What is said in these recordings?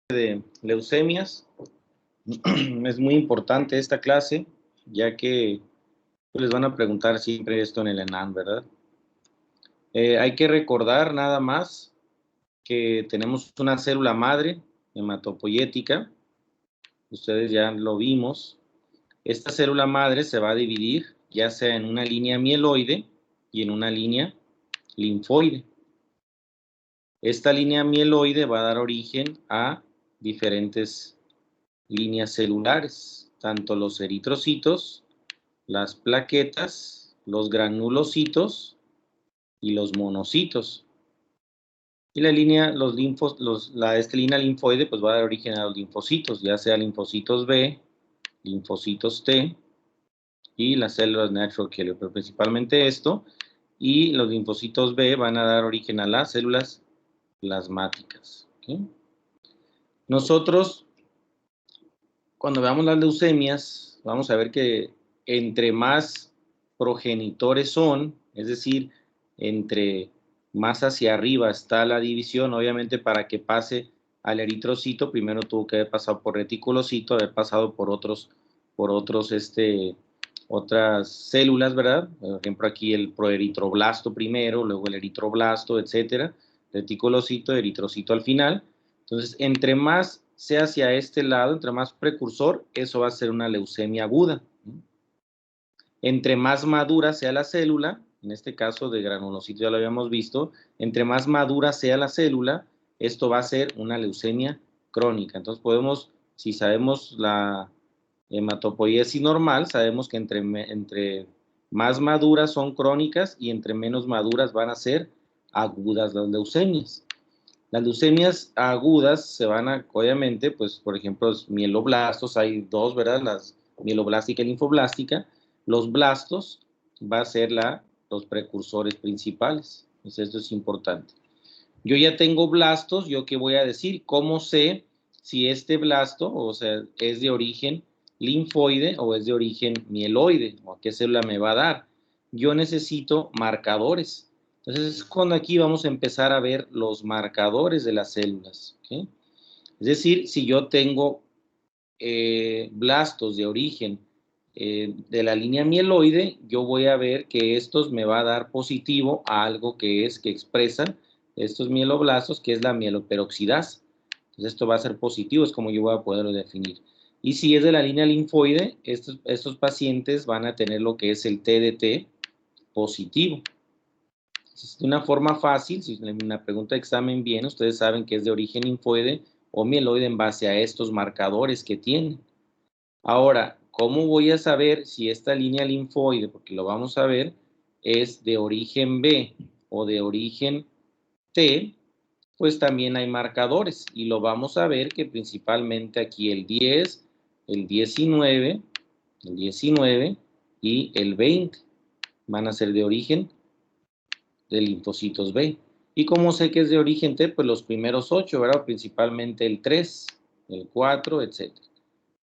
de leucemias. Es muy importante esta clase, ya que les van a preguntar siempre esto en el ENAM, ¿verdad? Hay que recordar nada más que tenemos una célula madre hematopoyética. Ustedes ya lo vimos. Esta célula madre se va a dividir ya sea en una línea mieloide y en una línea linfoide. Esta línea mieloide va a dar origen a diferentes líneas celulares, tanto los eritrocitos, las plaquetas, los granulocitos y los monocitos. Y la línea, esta línea linfoide pues va a dar origen a los linfocitos, ya sea linfocitos B, linfocitos T y las células natural killer, pero principalmente esto. Y los linfocitos B van a dar origen a las células plasmáticas. ¿Okay? Nosotros, cuando veamos las leucemias, vamos a ver que entre más progenitores son, es decir, entre más hacia arriba está la división, obviamente para que pase al eritrocito, primero tuvo que haber pasado por reticulocito, haber pasado por otras células, ¿verdad? Por ejemplo, aquí el proeritroblasto primero, luego el eritroblasto, etcétera, reticulocito, eritrocito al final. Entonces, entre más sea hacia este lado, entre más precursor, eso va a ser una leucemia aguda. Entre más madura sea la célula, en este caso de granulocito ya lo habíamos visto, entre más madura sea la célula, esto va a ser una leucemia crónica. Entonces podemos, si sabemos la hematopoiesis normal, sabemos que entre más maduras son crónicas y entre menos maduras van a ser agudas las leucemias. Las leucemias agudas se van a, obviamente, pues, por ejemplo, los mieloblastos, hay dos, ¿verdad? Las mieloblástica y linfoblástica. Los blastos va a ser los precursores principales. Entonces, esto es importante. Yo ya tengo blastos, ¿yo qué voy a decir? ¿Cómo sé si este blasto, o sea, es de origen linfoide o es de origen mieloide? ¿O a qué célula me va a dar? Yo necesito marcadores. Entonces, es cuando aquí vamos a empezar a ver los marcadores de las células. ¿Okay? Es decir, si yo tengo blastos de origen de la línea mieloide, yo voy a ver que estos me va a dar positivo a algo que expresan estos mieloblastos, que es la mieloperoxidasa. Entonces esto va a ser positivo, es como yo voy a poderlo definir. Y si es de la línea linfoide, estos pacientes van a tener lo que es el TDT positivo. De una forma fácil, si en la pregunta de examen viene, ustedes saben que es de origen linfoide o mieloide en base a estos marcadores que tienen. Ahora, ¿cómo voy a saber si esta línea linfoide, porque lo vamos a ver, es de origen B o de origen T? Pues también hay marcadores y lo vamos a ver que principalmente aquí el 10, el 19 y el 20 van a ser de origen de linfocitos B. ¿Y cómo sé que es de origen T? Pues los primeros 8, ¿verdad? Principalmente el 3, el 4, etc.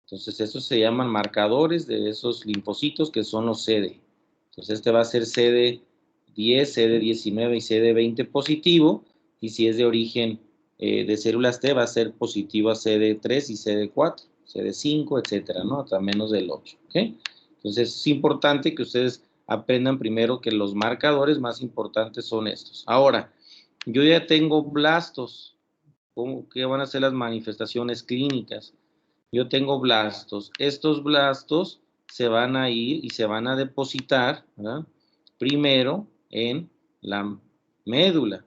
Entonces, esos se llaman marcadores de esos linfocitos que son los CD. Entonces, este va a ser CD10, CD19 y CD20 positivo. Y si es de origen de células T, va a ser positivo a CD3 y CD4, CD5, etcétera, ¿no? Hasta menos del 8. ¿Okay? Entonces, es importante que ustedes aprendan primero que los marcadores más importantes son estos. Ahora, yo ya tengo blastos. ¿Qué van a ser las manifestaciones clínicas? Yo tengo blastos. Estos blastos se van a ir y se van a depositar, ¿verdad? Primero en la médula,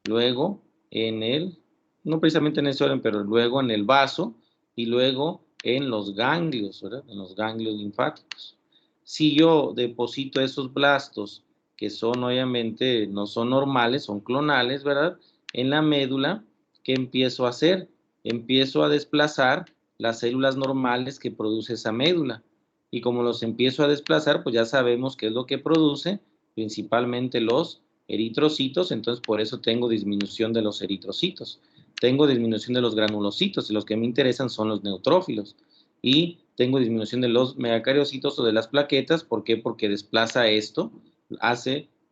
luego no precisamente en ese orden, pero luego en el vaso y luego en los ganglios, ¿verdad? En los ganglios linfáticos. Si yo deposito esos blastos, que son obviamente, no son normales, son clonales, ¿verdad? En la médula, ¿qué empiezo a hacer? Empiezo a desplazar las células normales que produce esa médula. Y como los empiezo a desplazar, pues ya sabemos qué es lo que produce, principalmente los eritrocitos, entonces por eso tengo disminución de los eritrocitos. Tengo disminución de los granulocitos y los que me interesan son los neutrófilos. Y tengo disminución de los megacariocitos o de las plaquetas, ¿por qué? Porque desplaza esto,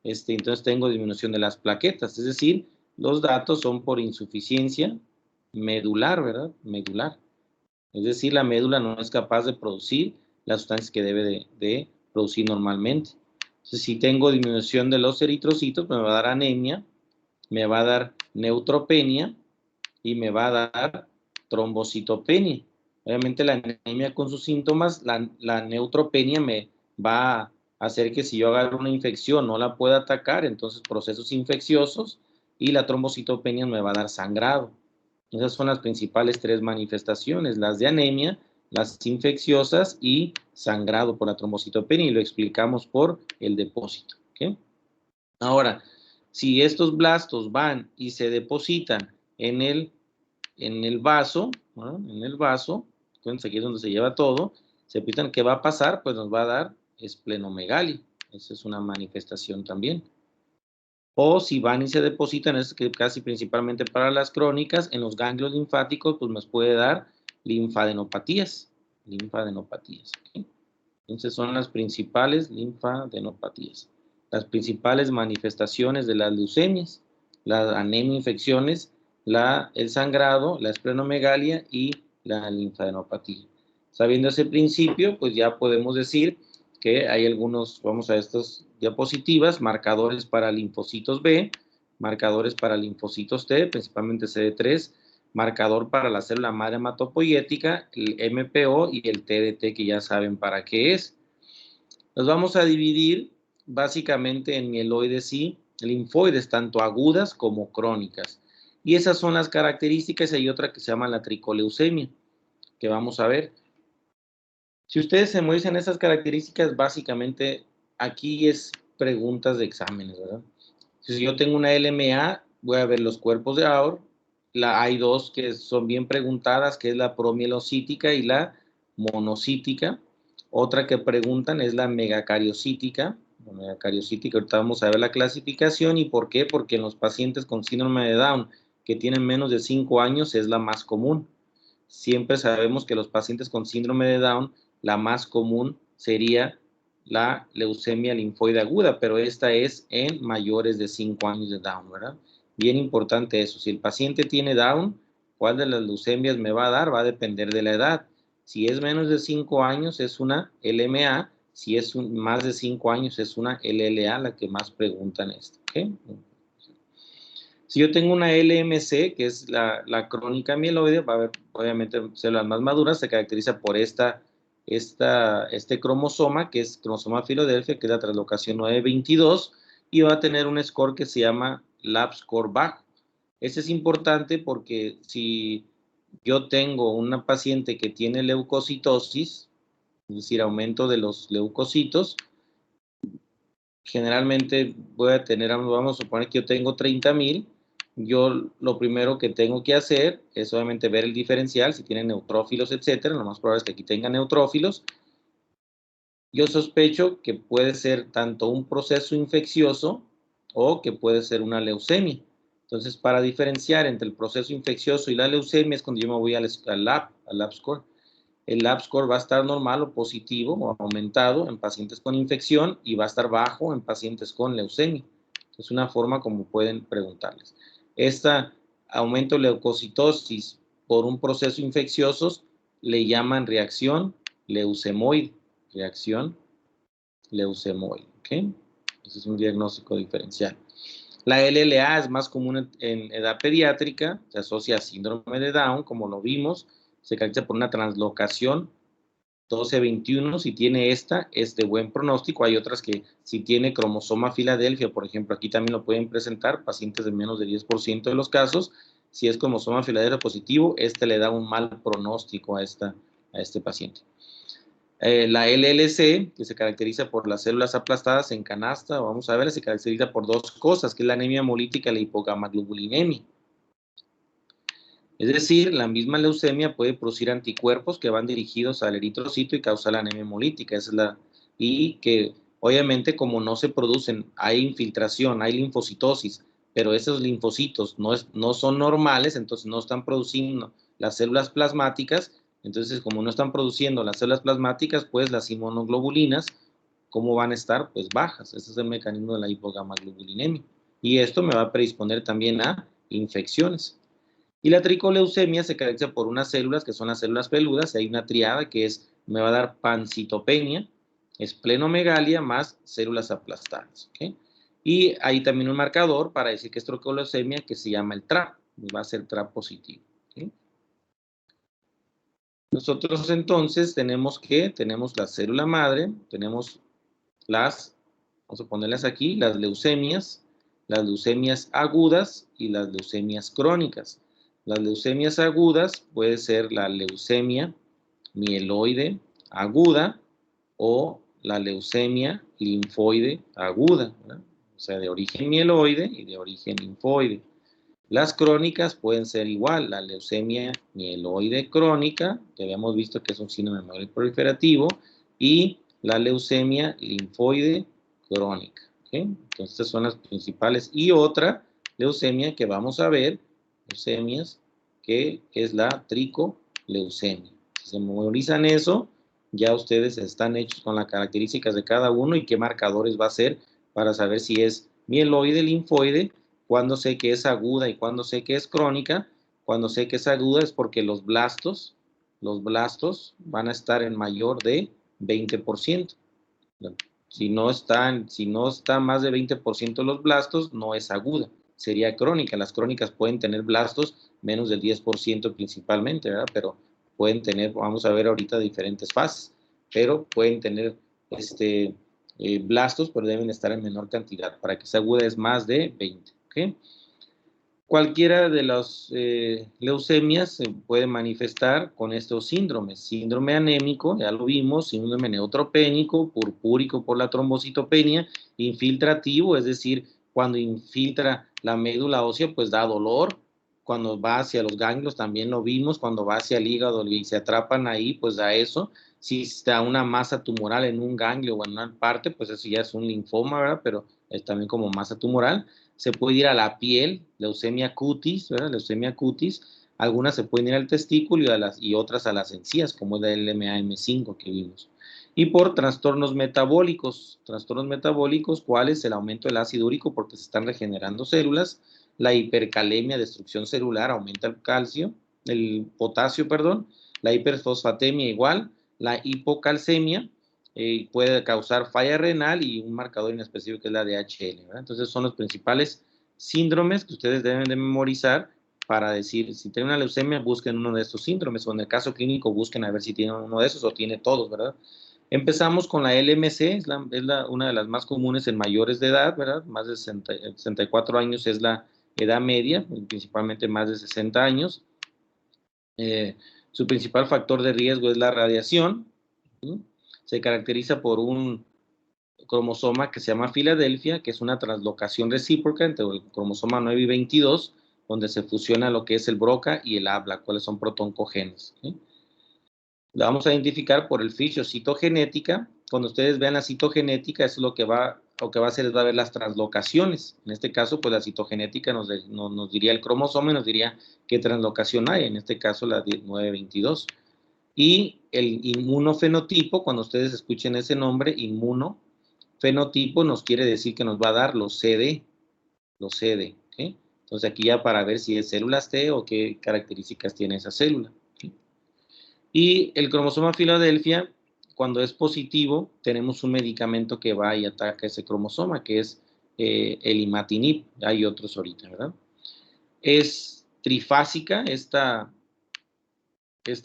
entonces tengo disminución de las plaquetas, es decir, los datos son por insuficiencia medular, ¿verdad? Medular. Es decir, la médula no es capaz de producir las sustancias que debe de producir normalmente. Entonces, si tengo disminución de los eritrocitos, me va a dar anemia, me va a dar neutropenia y me va a dar trombocitopenia. Obviamente la anemia con sus síntomas, la neutropenia me va a hacer que si yo agarro una infección no la pueda atacar, entonces procesos infecciosos, y la trombocitopenia me va a dar sangrado. Esas son las principales tres manifestaciones, las de anemia, las infecciosas y sangrado por la trombocitopenia, y lo explicamos por el depósito. ¿Okay? Ahora, si estos blastos van y se depositan en el vaso, ¿no? En el vaso, acuérdense aquí es donde se lleva todo, se depositan, ¿qué va a pasar? Pues nos va a dar esplenomegalia. Esa es una manifestación también. O si van y se depositan, es que casi principalmente para las crónicas, en los ganglios linfáticos, pues nos puede dar linfadenopatías. Linfadenopatías. ¿Okay? Entonces son las principales linfadenopatías. Las principales manifestaciones de las leucemias, la anemia, infecciones, el sangrado, la esplenomegalia y la linfadenopatía. Sabiendo ese principio, pues ya podemos decir que hay algunos, vamos a estas diapositivas, marcadores para linfocitos B, marcadores para linfocitos T, principalmente CD3, marcador para la célula madre hematopoyética, el MPO y el TDT, que ya saben para qué es. Los vamos a dividir básicamente en mieloides y linfoides, tanto agudas como crónicas. Y esas son las características. Hay otra que se llama la tricoleucemia, que vamos a ver. Si ustedes se muestran esas características, básicamente aquí es preguntas de exámenes, ¿verdad? Si yo tengo una LMA, voy a ver los cuerpos de Auer. Hay dos que son bien preguntadas, que es la promielocítica y la monocítica. Otra que preguntan es la megacariocítica. La megacariocítica, ahorita vamos a ver la clasificación. ¿Y por qué? Porque en los pacientes con síndrome de Down que tienen menos de 5 años es la más común. Siempre sabemos que los pacientes con síndrome de Down, la más común sería la leucemia linfoide aguda, pero esta es en mayores de 5 años de Down, ¿verdad? Bien importante eso. Si el paciente tiene Down, ¿cuál de las leucemias me va a dar? Va a depender de la edad. Si es menos de 5 años, es una LMA. Si es más de 5 años, es una LLA, la que más preguntan esto. ¿Okay? Si yo tengo una LMC, que es la crónica mieloide, va a haber obviamente células más maduras, se caracteriza por este cromosoma, que es cromosoma Filadelfia, que es la translocación 922, y va a tener un score que se llama lab score bajo. Ese es importante porque si yo tengo una paciente que tiene leucocitosis, es decir, aumento de los leucocitos, generalmente voy a tener, vamos a suponer que yo tengo 30,000, yo lo primero que tengo que hacer es obviamente ver el diferencial, si tiene neutrófilos, etcétera. Lo más probable es que aquí tenga neutrófilos. Yo sospecho que puede ser tanto un proceso infeccioso o que puede ser una leucemia. Entonces, para diferenciar entre el proceso infeccioso y la leucemia es cuando yo me voy al lab score. El lab score va a estar normal o positivo o aumentado en pacientes con infección y va a estar bajo en pacientes con leucemia. Es una forma como pueden preguntarles. Este aumento de leucocitosis por un proceso infeccioso le llaman reacción leucemoide. Reacción leucemoide. ¿Okay? Ese es un diagnóstico diferencial. La LLA es más común en edad pediátrica, se asocia a síndrome de Down, como lo vimos, se caracteriza por una translocación 12-21, si tiene esta, es de buen pronóstico. Hay otras que si tiene cromosoma Filadelfia, por ejemplo, aquí también lo pueden presentar, pacientes de menos del 10% de los casos. Si es cromosoma Filadelfia positivo, este le da un mal pronóstico a este paciente. La LLC, que se caracteriza por las células aplastadas en canasta, vamos a ver, se caracteriza por dos cosas, que es la anemia hemolítica y la hipogamaglobulinemia. Es decir, la misma leucemia puede producir anticuerpos que van dirigidos al eritrocito y causar la anemia hemolítica. Y que obviamente como no se producen, hay infiltración, hay linfocitosis, pero esos linfocitos no son normales, entonces no están produciendo las células plasmáticas. Entonces, como no están produciendo las células plasmáticas, pues las inmunoglobulinas, ¿cómo van a estar? Pues bajas. Ese es el mecanismo de la hipogamaglobulinemia. Y esto me va a predisponer también a infecciones. Y la tricoleucemia se caracteriza por unas células que son las células peludas. Hay una triada que me va a dar pancitopenia, esplenomegalia más células aplastadas. ¿Okay? Y hay también un marcador para decir que es tricoleucemia que se llama el TRAP. Va a ser TRAP positivo. ¿Okay? Nosotros entonces tenemos la célula madre, tenemos vamos a ponerlas aquí, las leucemias agudas y las leucemias crónicas. Las leucemias agudas puede ser la leucemia mieloide aguda o la leucemia linfoide aguda, ¿verdad? O sea, de origen mieloide y de origen linfoide. Las crónicas pueden ser igual, la leucemia mieloide crónica, que habíamos visto que es un síndrome mieloide proliferativo, y la leucemia linfoide crónica. ¿Okay? Entonces, estas son las principales. Y otra leucemia que vamos a ver, leucemias, que es la tricoleucemia. Si se memorizan eso, ya ustedes están hechos con las características de cada uno y qué marcadores va a ser para saber si es mieloide, linfoide, cuando sé que es aguda y cuando sé que es crónica. Cuando sé que es aguda es porque los blastos van a estar en mayor de 20%. Si no está más de 20% los blastos, no es aguda, sería crónica. Las crónicas pueden tener blastos menos del 10% principalmente, ¿verdad? Pero pueden tener, vamos a ver ahorita diferentes fases, pero pueden tener blastos, pero deben estar en menor cantidad. Para que sea aguda es más de 20, ¿ok? Cualquiera de las leucemias se puede manifestar con estos síndromes. Síndrome anémico, ya lo vimos, síndrome neutropénico, purpúrico por la trombocitopenia, infiltrativo, es decir, cuando infiltra la médula ósea, pues da dolor. Cuando va hacia los ganglios, también lo vimos, cuando va hacia el hígado y se atrapan ahí, pues da eso. Si está una masa tumoral en un ganglio o en una parte, pues eso ya es un linfoma, ¿verdad? Pero es también como masa tumoral. Se puede ir a la piel, leucemia cutis, ¿verdad? Leucemia cutis. Algunas se pueden ir al testículo y otras a las encías, como es la LMAM5 que vimos. Y por trastornos metabólicos, ¿cuál es? El aumento del ácido úrico porque se están regenerando células, la hipercalemia, destrucción celular, aumenta el potasio, perdón, la hiperfosfatemia igual, la hipocalcemia, puede causar falla renal y un marcador inespecífico que es la DHL, ¿verdad? Entonces son los principales síndromes que ustedes deben de memorizar para decir, si tienen una leucemia, busquen uno de estos síndromes, o en el caso clínico busquen a ver si tienen uno de esos o tiene todos, ¿verdad? Empezamos con la LMC, una de las más comunes en mayores de edad, ¿verdad? Más de 64 años es la edad media, principalmente más de 60 años. Su principal factor de riesgo es la radiación, ¿sí? Se caracteriza por un cromosoma que se llama Filadelfia, que es una translocación recíproca entre el cromosoma 9 y 22, donde se fusiona lo que es el BRCA y el ABLA, cuáles son protoncogenes. ¿Sí? La vamos a identificar por el ficho citogenética. Cuando ustedes vean la citogenética, eso es lo que va a hacer es va a ver las translocaciones. En este caso, pues la citogenética nos diría el cromosoma y nos diría qué translocación hay, en este caso la 922. Y el inmunofenotipo, cuando ustedes escuchen ese nombre, inmunofenotipo, nos quiere decir que nos va a dar los CD, ¿okay? Entonces aquí ya para ver si es células T o qué características tiene esa célula. ¿Okay? Y el cromosoma Filadelfia, cuando es positivo, tenemos un medicamento que va y ataca ese cromosoma, que es el imatinib. Hay otros ahorita, ¿verdad? Es trifásica esta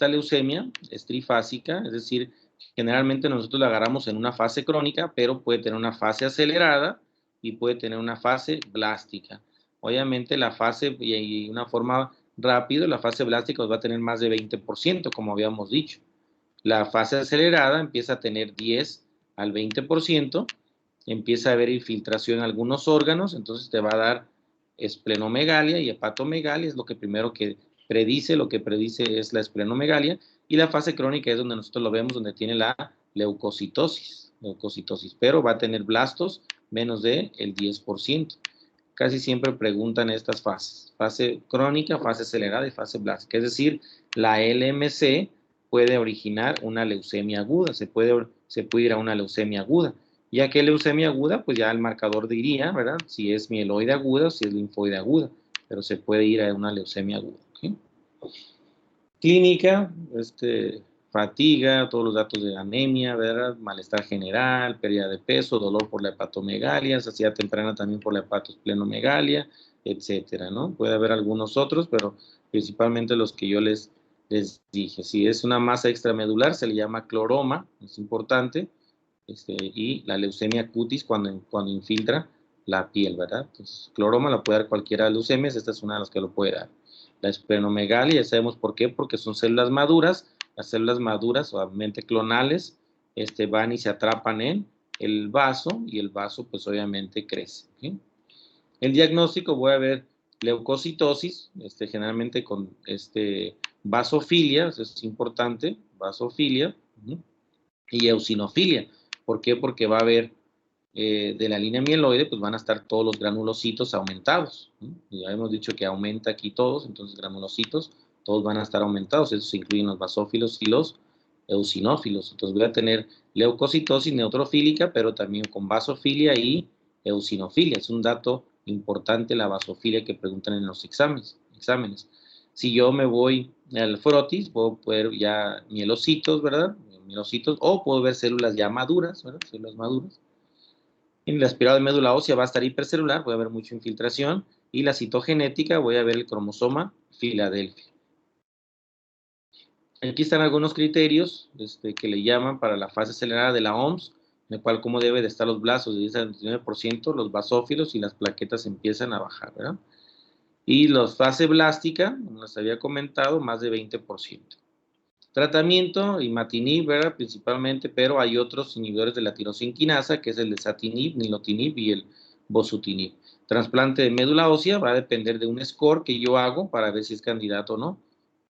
leucemia, es trifásica, es decir, generalmente nosotros la agarramos en una fase crónica, pero puede tener una fase acelerada y puede tener una fase blástica. Obviamente la fase, y una forma rápida, la fase blástica va a tener más de 20%, como habíamos dicho. La fase acelerada empieza a tener 10 al 20%, empieza a haber infiltración en algunos órganos, entonces te va a dar esplenomegalia y hepatomegalia, es lo que primero que predice, lo que predice es la esplenomegalia, y la fase crónica es donde nosotros lo vemos, donde tiene la leucocitosis, pero va a tener blastos menos del 10%. Casi siempre preguntan estas fases, fase crónica, fase acelerada y fase blástica, es decir, la LMC puede originar una leucemia aguda, se puede ir a una leucemia aguda. Ya que leucemia aguda, pues ya el marcador diría, ¿verdad? Si es mieloide aguda o si es linfoide aguda, pero se puede ir a una leucemia aguda. ¿Okay? Clínica, fatiga, todos los datos de anemia, ¿verdad? Malestar general, pérdida de peso, dolor por la hepatomegalia, saciedad temprana también por la hepatosplenomegalia, etcétera, ¿no? Puede haber algunos otros, pero principalmente los que yo les dije. Si es una masa extramedular, se le llama cloroma, es importante, y la leucemia cutis cuando infiltra la piel, ¿verdad? Entonces, cloroma la puede dar cualquiera de las leucemias, esta es una de las que lo puede dar. La esplenomegalia, ya sabemos por qué, porque son células maduras, las células maduras, obviamente clonales, van y se atrapan en el vaso, y el vaso, pues obviamente crece, ¿okay? El diagnóstico, voy a ver leucocitosis, generalmente con vasofilia, eso es importante, vasofilia, y eosinofilia. ¿Por qué? Porque va a haber de la línea mieloide, pues van a estar todos los granulocitos aumentados, ¿no? Ya hemos dicho que aumenta aquí todos, entonces granulocitos, todos van a estar aumentados, esos incluyen los basófilos y los eosinófilos. Entonces voy a tener leucocitosis neutrofílica, pero también con vasofilia y eosinofilia. Es un dato importante la vasofilia que preguntan en los exámenes. Si yo me voy al frotis, puedo ver ya mielocitos, ¿verdad? Mielocitos, o puedo ver células ya maduras, ¿verdad? Células maduras. En el aspirado de médula ósea va a estar hipercelular, voy a ver mucha infiltración, y la citogenética voy a ver el cromosoma Filadelfia. Aquí están algunos criterios que le llaman para la fase acelerada de la OMS, en el cual cómo debe de estar los blastos, de 10 al 29%, los basófilos y las plaquetas empiezan a bajar, ¿verdad? Y la fase blástica, como les había comentado, más de 20%. Tratamiento, imatinib, ¿verdad? Principalmente, pero hay otros inhibidores de la tirosina quinasa, que es el desatinib, nilotinib y el bosutinib. Trasplante de médula ósea va a depender de un score que yo hago para ver si es candidato o no.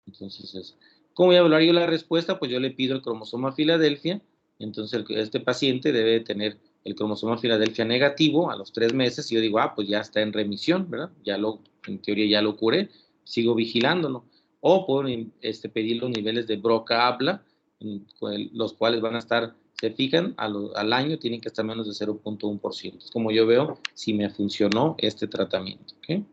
Entonces, ¿cómo voy a evaluar yo la respuesta? Pues yo le pido el cromosoma Filadelfia. Entonces, este paciente debe tener el cromosoma Filadelfia negativo a los 3 meses. Y yo digo, pues ya está en remisión, ¿verdad? En teoría ya lo curé, sigo vigilándolo. O puedo pedir los niveles de Broca-Abla, los cuales van a estar, se fijan, al año tienen que estar menos de 0.1%. Es como yo veo si me funcionó este tratamiento, ¿ok?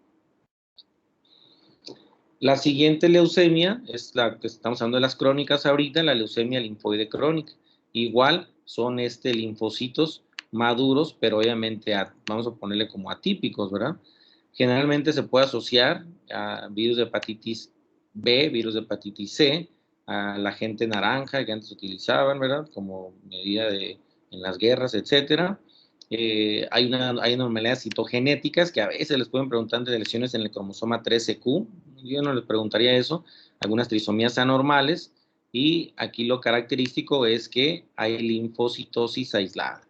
La siguiente leucemia es la que estamos hablando de las crónicas ahorita, la leucemia linfoide crónica. Igual son linfocitos maduros, pero obviamente vamos a ponerle como atípicos, ¿verdad? Generalmente se puede asociar a virus de hepatitis B, virus de hepatitis C, a la gente naranja que antes utilizaban, ¿verdad? Como medida en las guerras, etcétera. Hay anormalidades citogenéticas que a veces les pueden preguntar de lesiones en el cromosoma 13q. Yo no les preguntaría eso. Algunas trisomías anormales. Y aquí lo característico es que hay linfocitosis aislada.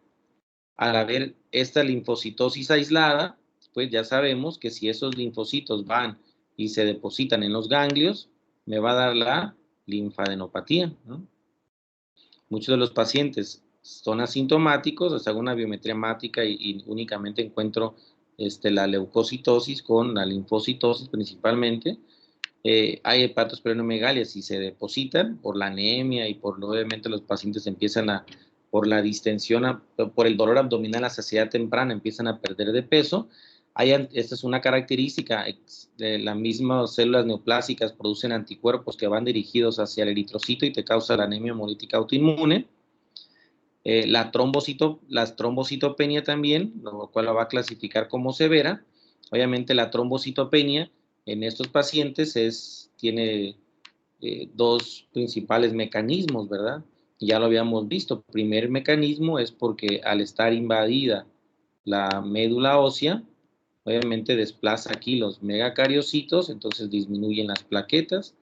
Al haber esta linfocitosis aislada, pues ya sabemos que si esos linfocitos van y se depositan en los ganglios, me va a dar la linfadenopatía, ¿no? Muchos de los pacientes son asintomáticos, les hago una biometría hemática y únicamente encuentro la leucocitosis con la linfocitosis principalmente. Hay hepatosplenomegalia, si se depositan por la anemia y obviamente los pacientes empiezan por la distensión, por el dolor abdominal, la saciedad temprana, empiezan a perder de peso. Esta es una característica, de las mismas células neoplásicas producen anticuerpos que van dirigidos hacia el eritrocito y te causa la anemia hemolítica autoinmune. La trombocitopenia también, lo cual la va a clasificar como severa. Obviamente la trombocitopenia en estos pacientes tiene dos principales mecanismos, ¿verdad? Ya lo habíamos visto. El primer mecanismo es porque al estar invadida la médula ósea, obviamente desplaza aquí los megacariocitos, entonces disminuyen las plaquetas,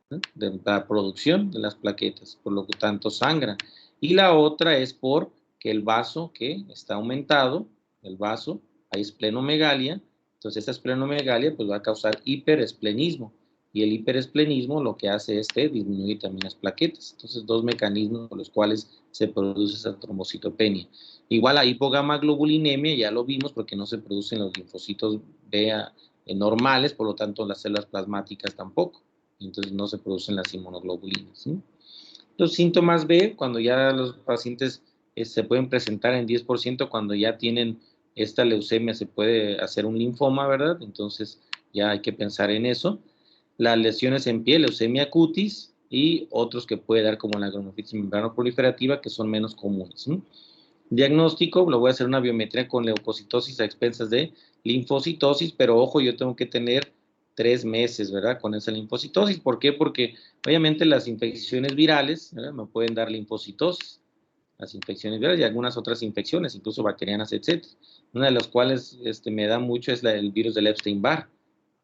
¿no? De la producción de las plaquetas, por lo que tanto sangra. Y la otra es porque el vaso que está aumentado, el vaso, hay esplenomegalia, entonces esta esplenomegalia pues va a causar hiperesplenismo, y el hiperesplenismo lo que hace es que disminuye también las plaquetas. Entonces, dos mecanismos por los cuales se produce esa trombocitopenia. Igual la hipogamaglobulinemia, ya lo vimos, porque no se producen los linfocitos B normales, por lo tanto las células plasmáticas tampoco. Entonces no se producen las inmunoglobulinas, ¿sí? Los síntomas B, cuando ya los pacientes se pueden presentar en 10%, cuando ya tienen esta leucemia se puede hacer un linfoma, ¿verdad? Entonces ya hay que pensar en eso. las lesiones en piel, leucemia cutis, y otros que puede dar como la granulomatous membranoproliferativa, que son menos comunes. Diagnóstico, lo voy a hacer una biometría con leucocitosis a expensas de linfocitosis, pero ojo, yo tengo que tener 3 meses, ¿verdad? Con esa linfocitosis. ¿Por qué? Porque obviamente las infecciones virales, ¿verdad?, me pueden dar linfocitosis, las infecciones virales y algunas otras infecciones, incluso bacterianas, etc. Una de las cuales me da mucho es el virus del Epstein-Barr,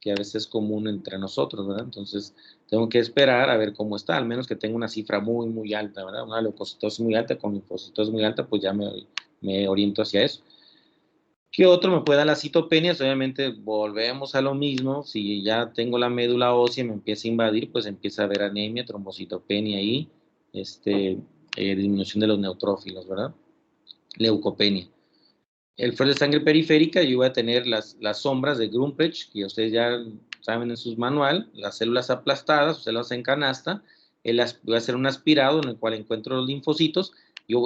que a veces es común entre nosotros, ¿verdad? Entonces, tengo que esperar a ver cómo está, al menos que tenga una cifra muy, muy alta, ¿verdad? Una leucocitosis muy alta con linfocitosis muy alta, pues ya me oriento hacia eso. ¿Qué otro me puede dar las citopenias? Obviamente volvemos a lo mismo. Si ya tengo la médula ósea y me empieza a invadir, pues empieza a haber anemia, trombocitopenia y disminución de los neutrófilos, ¿verdad? Leucopenia. El flux de sangre periférica, yo voy a tener las sombras de Grunbrecht, que ustedes ya saben en sus manual, las células aplastadas o células en canasta. Voy a hacer un aspirado en el cual encuentro los linfocitos.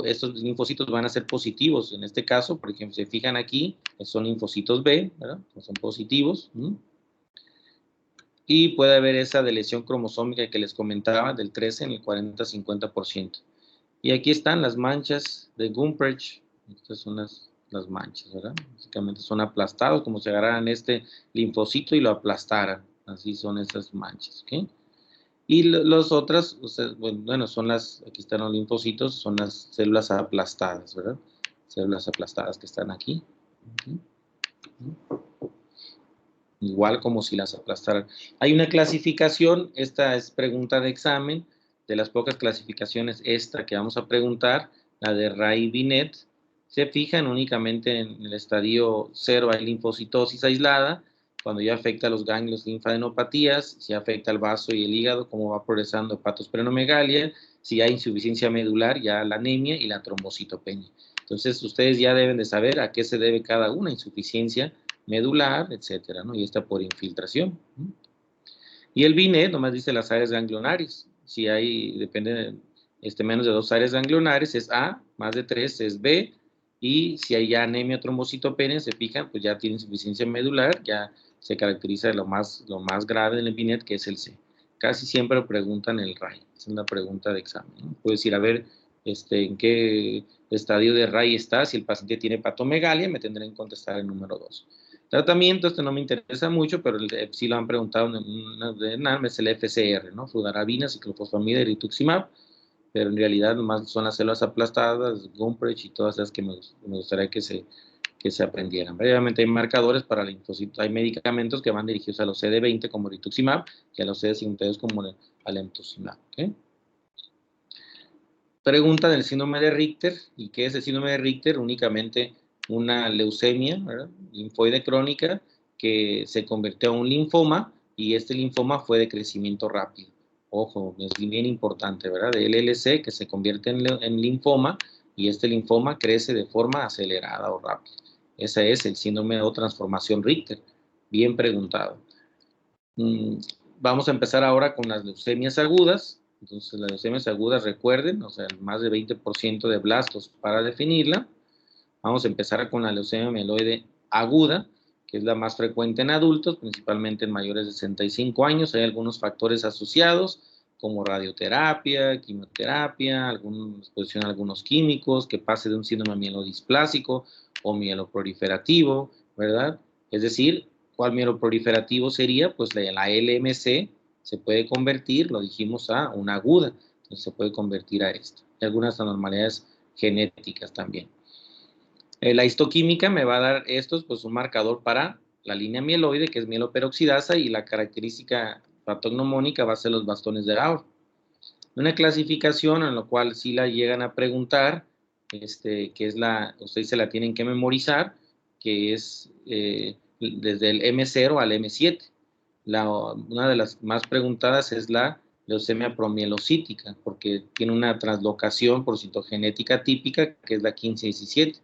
Estos linfocitos van a ser positivos. En este caso, por ejemplo, se fijan aquí, son linfocitos B, ¿verdad? Son positivos. Y puede haber esa de lesión cromosómica que les comentaba, del 13 en el 40-50%. Y aquí están las manchas de Grunbrecht. Estas son las manchas, ¿verdad? Básicamente son aplastados, como si agarraran este linfocito y lo aplastaran. Así son esas manchas, ¿ok? Y las otras, o sea, bueno, son aquí están los linfocitos, son las células aplastadas, ¿verdad? Células aplastadas que están aquí. Igual como si las aplastaran. Hay una clasificación, esta es pregunta de examen, de las pocas clasificaciones, esta que vamos a preguntar, la de Ray-Binet. Se fijan únicamente en el estadio 0, hay linfocitosis aislada, cuando ya afecta a los ganglios linfadenopatías, si afecta al vaso y el hígado, cómo va progresando hepatosplenomegalia, si hay insuficiencia medular, ya la anemia y la trombocitopenia. Entonces, ustedes ya deben de saber a qué se debe cada una, insuficiencia medular, etcétera, ¿no? Y esta por infiltración. Y el BINET nomás dice las áreas ganglionares. Si hay, depende, menos de 2 áreas ganglionares es A, más de 3 es B, y si hay ya anemia trombocitopenia, se fijan, pues ya tiene insuficiencia medular, ya se caracteriza de lo más grave del BINET, que es el C. Casi siempre preguntan el RAI, esa es la pregunta de examen, ¿no? Puedes ir a ver en qué estadio de RAI está, si el paciente tiene hepatomegalia, me tendrán que contestar el número 2. Tratamiento, no me interesa mucho, pero sí lo han preguntado en NAM, es el FCR, ¿no? Fludarabina, ciclofosfamida y rituximab, pero en realidad nomás son las células aplastadas, Grunbrecht y todas esas que me gustaría que se aprendieran. Obviamente hay marcadores para el linfocito, hay medicamentos que van dirigidos a los CD20 como rituximab y a los CD52 como alemtuzumab, ¿ok? Pregunta del síndrome de Richter. ¿Y qué es el síndrome de Richter? Únicamente una leucemia, ¿verdad?, linfoide crónica que se convirtió en un linfoma y este linfoma fue de crecimiento rápido. Ojo, es bien importante, ¿verdad? El LLC que se convierte en linfoma y este linfoma crece de forma acelerada o rápida. Ese es el síndrome o transformación Richter. Bien preguntado. Vamos a empezar ahora con las leucemias agudas. Entonces, las leucemias agudas, recuerden, o sea, más de 20% de blastos para definirla. Vamos a empezar con la leucemia mieloide aguda, que es la más frecuente en adultos, principalmente en mayores de 65 años. Hay algunos factores asociados, como radioterapia, quimioterapia, alguna exposición a algunos químicos, que pase de un síndrome mielodisplásico o mieloproliferativo, ¿verdad? Es decir, ¿cuál mieloproliferativo sería? Pues la LMC se puede convertir, lo dijimos, a una aguda, entonces se puede convertir a esta. Hay algunas anormalidades genéticas también. La histoquímica me va a dar estos, pues un marcador para la línea mieloide, que es mieloperoxidasa, y la característica patognomónica va a ser los bastones de Auer. Una clasificación en la cual sí la llegan a preguntar, que es ustedes se la tienen que memorizar, que es desde el M0 al M7. Una de las más preguntadas es la leucemia promielocítica, porque tiene una translocación por citogenética típica, que es la 15-17.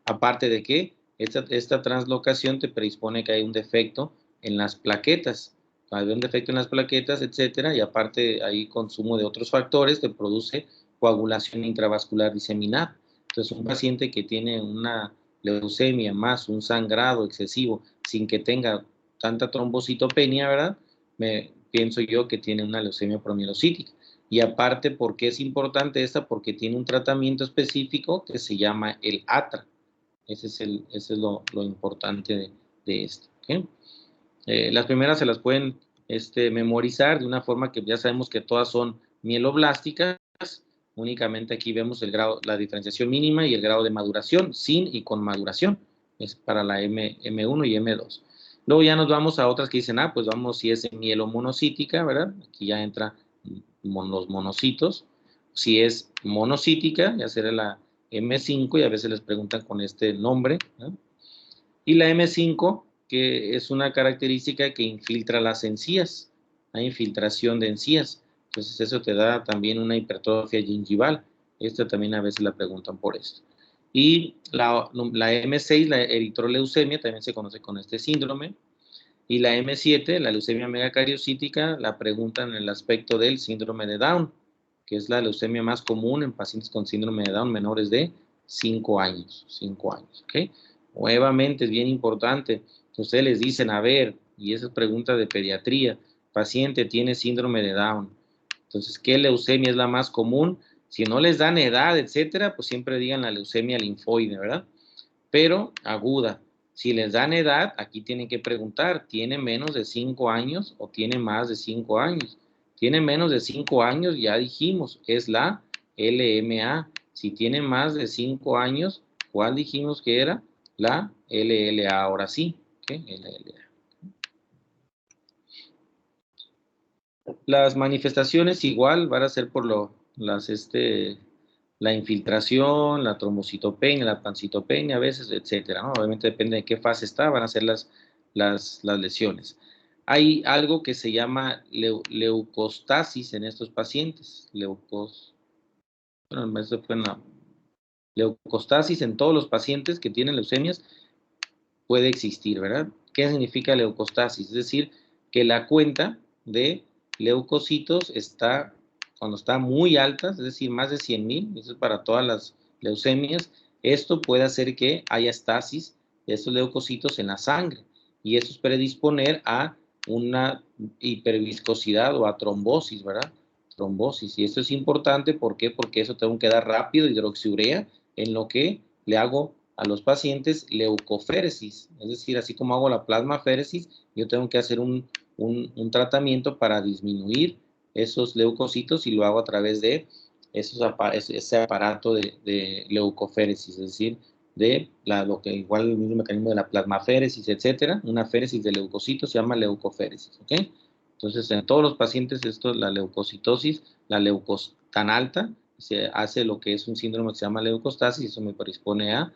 Aparte de que esta translocación te predispone que hay un defecto en las plaquetas. Hay un defecto en las plaquetas, etcétera, y aparte hay consumo de otros factores que produce coagulación intravascular diseminada. Entonces, un paciente que tiene una leucemia más un sangrado excesivo sin que tenga tanta trombocitopenia, ¿verdad?, pienso yo que tiene una leucemia promielocítica. Y aparte, ¿por qué es importante esta? Porque tiene un tratamiento específico que se llama el ATRA. Ese es lo importante de esto. ¿Okay? Las primeras se las pueden memorizar de una forma que ya sabemos que todas son mieloblásticas. Únicamente aquí vemos el grado, la diferenciación mínima y el grado de maduración, sin y con maduración. Es para la M1 y M2. Luego ya nos vamos a otras que dicen, pues vamos si es mielomonocítica, ¿verdad? Aquí ya entra los monocitos. Si es monocítica, ya será la M5 y a veces les preguntan con este nombre, ¿no? Y la M5, que es una característica que infiltra las encías, hay infiltración de encías. Entonces eso te da también una hipertrofia gingival. Esta también a veces la preguntan por esto. Y la M6, la eritroleucemia, también se conoce con este síndrome. Y la M7, la leucemia megacariocítica, la preguntan en el aspecto del síndrome de Down, que es la leucemia más común en pacientes con síndrome de Down menores de 5 años. 5 años, ¿ok? Nuevamente es bien importante. Ustedes les dicen, a ver, y esa es pregunta de pediatría, paciente tiene síndrome de Down. Entonces, ¿qué leucemia es la más común? Si no les dan edad, etcétera, pues siempre digan la leucemia linfoide, ¿verdad? Pero aguda. Si les dan edad, aquí tienen que preguntar, ¿tiene menos de 5 años o tiene más de 5 años? Tiene menos de 5 años, ya dijimos, es la LMA. Si tiene más de 5 años, ¿cuál dijimos que era? La LLA, ahora sí. ¿Okay? LLA. Las manifestaciones igual van a ser por la infiltración, la trombocitopenia, la pancitopenia a veces, etcétera, ¿no? Obviamente depende de qué fase está, van a ser las lesiones. Hay algo que se llama leucostasis en estos pacientes. Leucostasis en todos los pacientes que tienen leucemias puede existir, ¿verdad? ¿Qué significa leucostasis? Es decir, que la cuenta de leucocitos está, cuando está muy alta, es decir, más de 100,000, eso es para todas las leucemias, esto puede hacer que haya estasis de estos leucocitos en la sangre, y eso es predisponer a una hiperviscosidad o a trombosis, ¿verdad? Trombosis, y esto es importante, ¿por qué? Porque eso tengo que dar rápido hidroxiurea, en lo que le hago a los pacientes leucoféresis, es decir, así como hago la plasmaféresis, yo tengo que hacer un tratamiento para disminuir esos leucocitos y lo hago a través de ese aparato de leucoféresis, es decir, lo que igual el mismo mecanismo de la plasmaféresis, etcétera, una féresis de leucocitos se llama leucoféresis, ¿ok? Entonces, en todos los pacientes, la leucocitosis, la leucos tan alta, se hace lo que es un síndrome que se llama leucostasis, y eso me corresponde a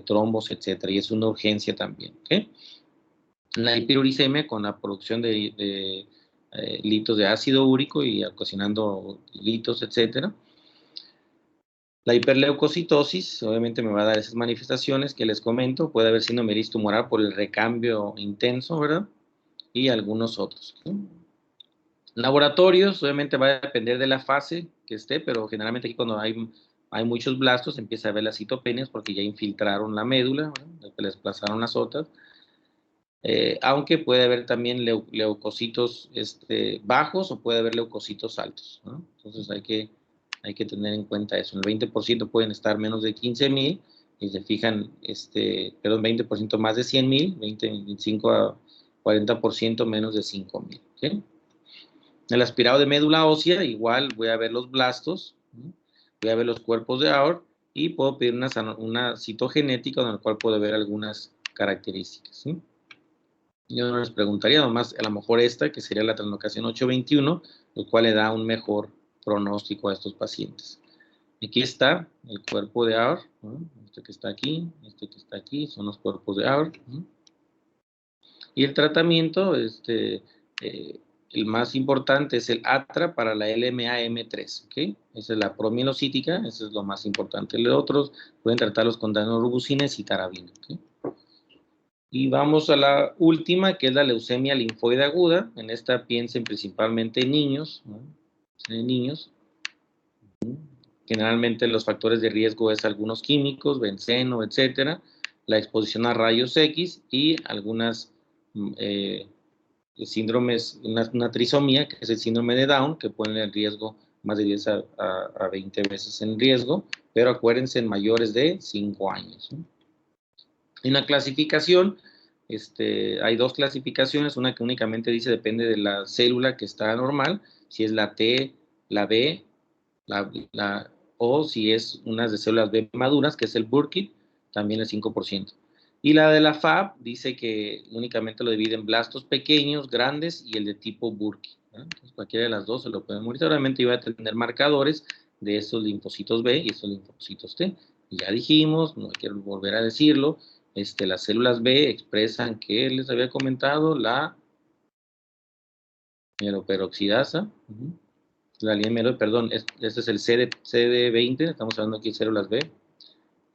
trombos, etcétera, y es una urgencia también, ¿ok? La hiperuricemia con la producción de litros de ácido úrico y ocasionando litos, etcétera. La hiperleucocitosis, obviamente me va a dar esas manifestaciones que les comento, puede haber síndrome tumoral por el recambio intenso, ¿verdad? Y algunos otros, ¿okay? Laboratorios, obviamente va a depender de la fase que esté, pero generalmente aquí cuando hay muchos blastos empieza a ver las citopenias porque ya infiltraron la médula, ¿verdad? Les desplazaron las otras. Aunque puede haber también leucocitos bajos o puede haber leucocitos altos, ¿no? Entonces hay que tener en cuenta eso. El 20% pueden estar menos de 15,000 y se fijan, 20% más de 100,000, 25 a 40% menos de 5,000. ¿Okay? El aspirado de médula ósea, igual voy a ver los blastos, ¿no? Voy a ver los cuerpos de Auer y puedo pedir una citogenética en la cual puedo ver algunas características, ¿sí? Yo no les preguntaría, nomás a lo mejor esta, que sería la translocación 821, lo cual le da un mejor pronóstico a estos pacientes. Aquí está el cuerpo de Auer, ¿no? Este que está aquí, son los cuerpos de Auer, ¿no? Y el tratamiento, el más importante es el ATRA para la LMA-M3, ¿ok? Esa es la promielocítica, eso es lo más importante. Los otros pueden tratarlos con daunorubicina y citarabina, ¿ok? Y vamos a la última, que es la leucemia linfoide aguda. En esta piensen principalmente en niños, ¿no? En niños. Generalmente los factores de riesgo es algunos químicos, benceno, etcétera, la exposición a rayos X y algunas síndromes, una trisomía, que es el síndrome de Down, que pone en riesgo más de 10 a 20 veces en riesgo, pero acuérdense en mayores de 5 años. En la clasificación, hay dos clasificaciones, una que únicamente dice depende de la célula que está normal, si es la T, la B, o si es unas de células B maduras, que es el Burkitt, también el 5%. Y la de la FAB dice que únicamente lo divide en blastos pequeños, grandes y el de tipo Burkitt. Entonces, cualquiera de las dos se lo pueden monitorear. Obviamente iba a tener marcadores de estos linfocitos B y estos linfocitos T. Y ya dijimos, no quiero volver a decirlo, las células B expresan, que les había comentado, la mieloperoxidasa. La línea perdón, este es el CD20, estamos hablando aquí de células B.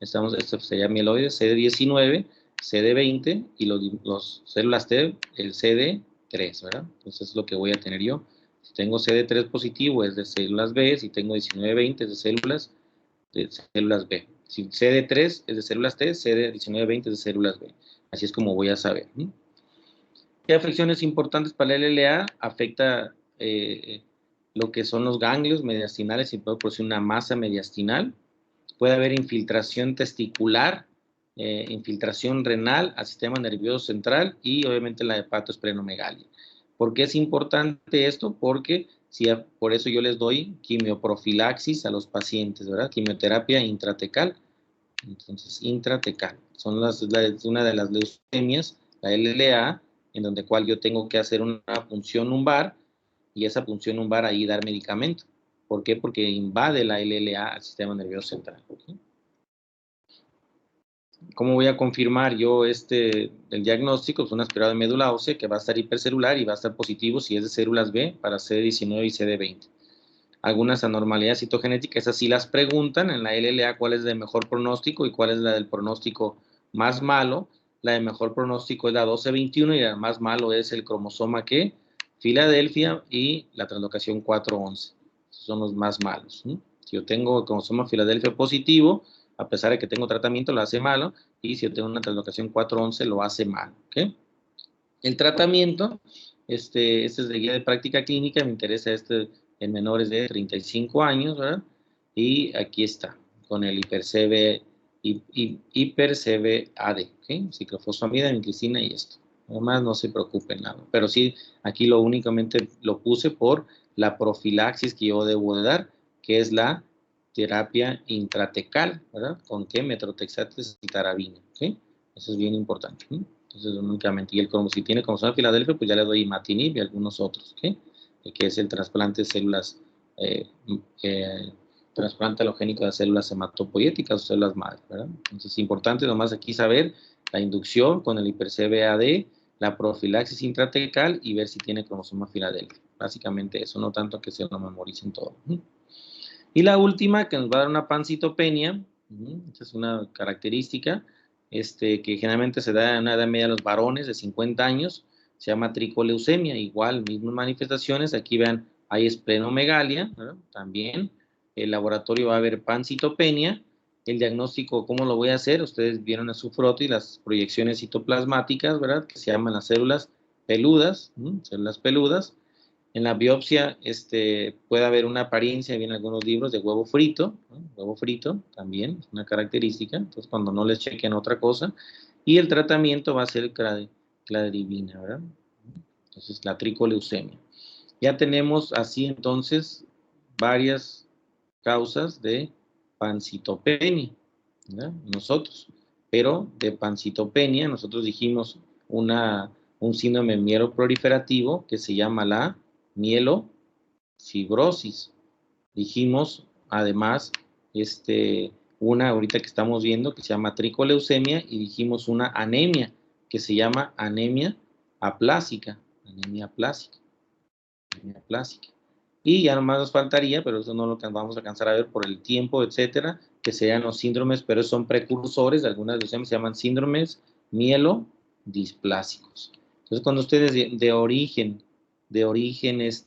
Esto sería mieloides, CD19, CD20 y los células T, el CD3, ¿verdad? Entonces es lo que voy a tener yo. Si tengo CD3 positivo es de células B, si tengo 19-20 es de células B. Si CD3 es de células T, CD19-20 es de células B. Así es como voy a saber. ¿Qué afecciones importantes para la LLA? Afecta lo que son los ganglios mediastinales y puede producir una masa mediastinal. Puede haber infiltración testicular, infiltración renal al sistema nervioso central y obviamente la hepatosplenomegalia. ¿Por qué es importante esto? Porque por eso yo les doy quimioprofilaxis a los pacientes, ¿verdad? Quimioterapia intratecal. Entonces, intratecal. Son una de las leucemias, la LLA, en donde cual yo tengo que hacer una punción lumbar y esa punción lumbar ahí dar medicamento. ¿Por qué? Porque invade la LLA al sistema nervioso central. ¿Okay? ¿Cómo voy a confirmar yo el diagnóstico? Pues un aspirado de médula ósea que va a estar hipercelular y va a estar positivo si es de células B para CD19 y CD20. Algunas anormalidades citogenéticas, esas sí las preguntan en la LLA cuál es el de mejor pronóstico y cuál es la del pronóstico más malo. La de mejor pronóstico es la 1221 y la más malo es el cromosoma ¿qué? Filadelfia y la translocación 411. Son los más malos. Si yo tengo el cromosoma Filadelfia positivo, a pesar de que tengo tratamiento, lo hace malo, y si yo tengo una translocación 411, lo hace malo. ¿Okay? El tratamiento, este es de guía de práctica clínica, me interesa en menores de 35 años, ¿verdad? Y aquí está, con el hiper-CBAD, ¿ok? Ciclofosfamida, vincristina y esto. Además, no se preocupen nada. Pero sí, aquí únicamente lo puse por la profilaxis que yo debo de dar, que es la terapia intratecal, ¿verdad? ¿Con qué? Metrotexate y citarabina, ¿ok? Eso es bien importante, ¿sí? Entonces, únicamente, y si tiene cromosoma de Filadelfia, pues ya le doy imatinib y algunos otros, ¿ok? Que es el trasplante de células, trasplante halogénico de células hematopoyéticas o células madre, ¿verdad? Entonces, es importante nomás aquí saber la inducción con el hiper-CBAD, la profilaxis intratecal y ver si tiene cromosoma Filadelfia. Básicamente eso, no tanto que se lo memoricen todo. Y la última, que nos va a dar una pancitopenia, esta es una característica, que generalmente se da en una edad media a los varones de 50 años, se llama tricoleucemia, igual, mismas manifestaciones, aquí vean, hay esplenomegalia, ¿verdad? También, el laboratorio va a ver pancitopenia, el diagnóstico, ¿cómo lo voy a hacer? Ustedes vieron a su frotis las proyecciones citoplasmáticas, ¿verdad? Que se llaman las células peludas, células peludas. En la biopsia puede haber una apariencia, vienen algunos libros, de huevo frito, ¿no? Huevo frito también es una característica, entonces cuando no les chequen otra cosa, y el tratamiento va a ser cladribina, ¿verdad? Entonces la tricoleucemia. Ya tenemos así entonces varias causas de pancitopenia, ¿verdad? Nosotros, pero de pancitopenia nosotros dijimos un síndrome mieloproliferativo que se llama la mielofibrosis. Dijimos, además, una ahorita que estamos viendo que se llama tricoleucemia y dijimos una anemia que se llama anemia aplásica. Anemia aplásica. Anemia aplásica. Y ya nomás nos faltaría, pero eso no lo vamos a alcanzar a ver por el tiempo, etcétera, que sean los síndromes, pero son precursores de algunas leucemias, se llaman síndromes mielodisplásicos. Entonces, cuando ustedes de origen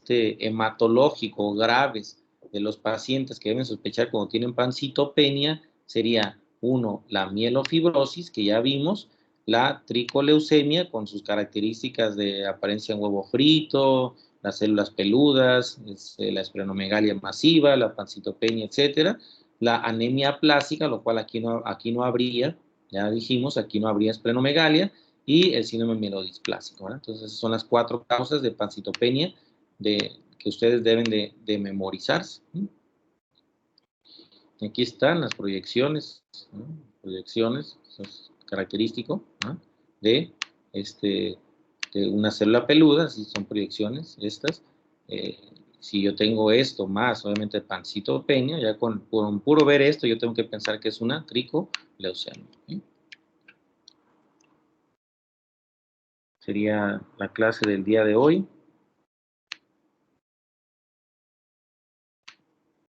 hematológico graves de los pacientes que deben sospechar cuando tienen pancitopenia, sería uno, la mielofibrosis, que ya vimos, la tricoleucemia con sus características de apariencia en huevo frito, las células peludas, la esplenomegalia masiva, la pancitopenia, etcétera, la anemia aplásica, lo cual aquí no habría, ya dijimos, aquí no habría esplenomegalia, y el síndrome mielodisplásico, ¿verdad? Entonces, esas son las 4 causas de pancitopenia que ustedes deben de memorizarse. Aquí están las proyecciones, ¿no? Proyecciones, eso es característico, ¿no? de, de una célula peluda, si son proyecciones estas. Si yo tengo esto más, obviamente, pancitopenia, ya con puro ver esto, yo tengo que pensar que es una tricoleucemia. ¿Sí? Sería la clase del día de hoy.